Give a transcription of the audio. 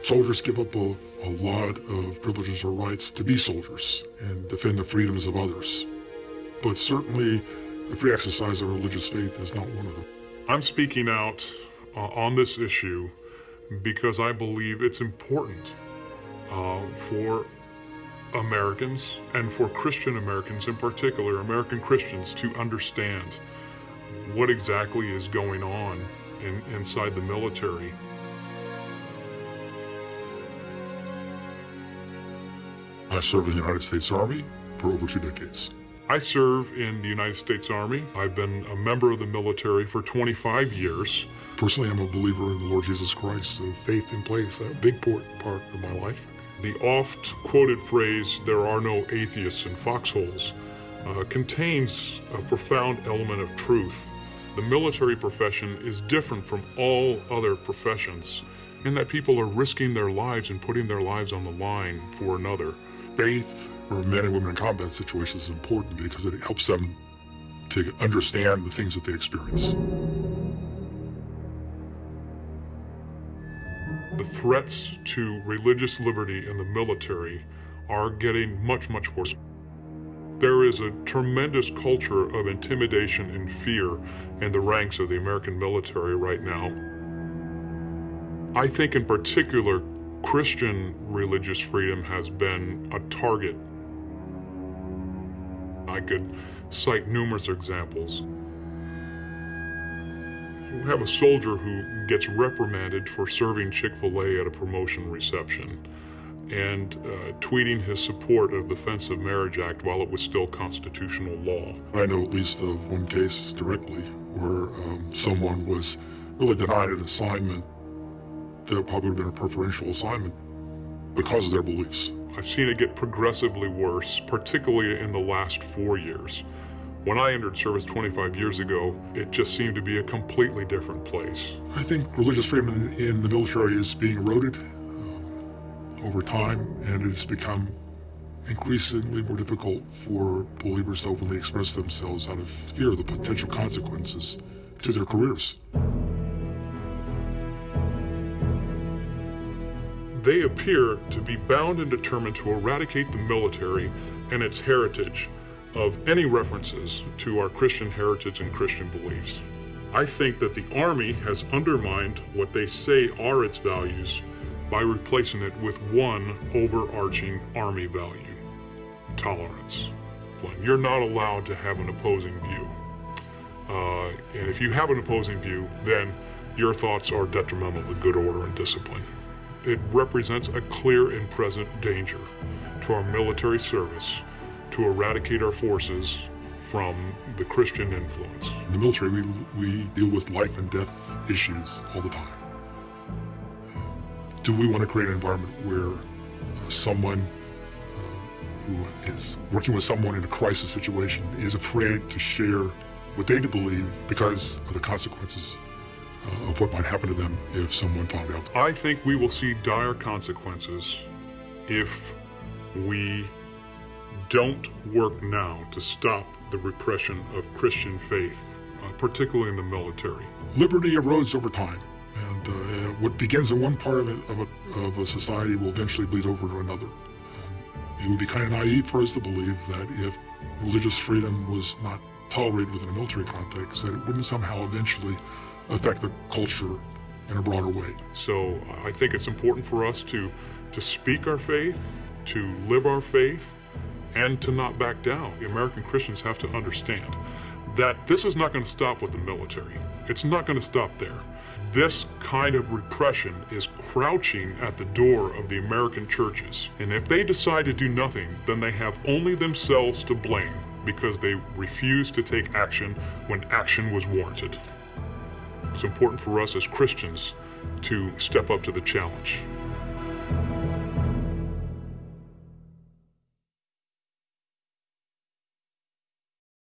Soldiers give up a lot of privileges or rights to be soldiers and defend the freedoms of others. But certainly, the free exercise of religious faith is not one of them. I'm speaking out on this issue because I believe it's important for Americans, and for Christian Americans in particular, American Christians, to understand what exactly is going on inside the military. I served in the United States Army for over 2 decades. I serve in the United States Army. I've been a member of the military for 25 years. Personally, I'm a believer in the Lord Jesus Christ, so faith in place, a big part of my life. The oft-quoted phrase, "there are no atheists in foxholes," contains a profound element of truth. The military profession is different from all other professions in that people are risking their lives and putting their lives on the line for another. Faith for men and women in combat situations is important because it helps them to understand the things that they experience. The threats to religious liberty in the military are getting much, much worse. There is a tremendous culture of intimidation and fear in the ranks of the American military right now. I think in particular, Christian religious freedom has been a target. I could cite numerous examples. We have a soldier who gets reprimanded for serving Chick-fil-A at a promotion reception and tweeting his support of the Defense of Marriage Act while it was still constitutional law. I know at least of one case directly where someone was really denied an assignment that probably would have been a preferential assignment because of their beliefs. I've seen it get progressively worse, particularly in the last 4 years. When I entered service 25 years ago, it just seemed to be a completely different place. I think religious freedom in the military is being eroded over time, and it's become increasingly more difficult for believers to openly express themselves out of fear of the potential consequences to their careers. They appear to be bound and determined to eradicate the military and its heritage of any references to our Christian heritage and Christian beliefs. I think that the Army has undermined what they say are its values by replacing it with one overarching Army value: tolerance. When you're not allowed to have an opposing view. And if you have an opposing view, then your thoughts are detrimental to good order and discipline. It represents a clear and present danger to our military service to eradicate our forces from the Christian influence. In the military, we deal with life and death issues all the time. Do we want to create an environment where someone who is working with someone in a crisis situation is afraid to share what they believe because of the consequences of what might happen to them if someone found out? I think we will see dire consequences if we don't work now to stop the repression of Christian faith, particularly in the military. Liberty erodes over time, and what begins in one part of a society will eventually bleed over to another. It would be kind of naive for us to believe that if religious freedom was not tolerated within a military context, that it wouldn't somehow eventually affect the culture in a broader way. So I think it's important for us to speak our faith, to live our faith, and to not back down. The American Christians have to understand that this is not going to stop with the military. It's not going to stop there. This kind of repression is crouching at the door of the American churches. And if they decide to do nothing, then they have only themselves to blame because they refused to take action when action was warranted. It's important for us as Christians to step up to the challenge.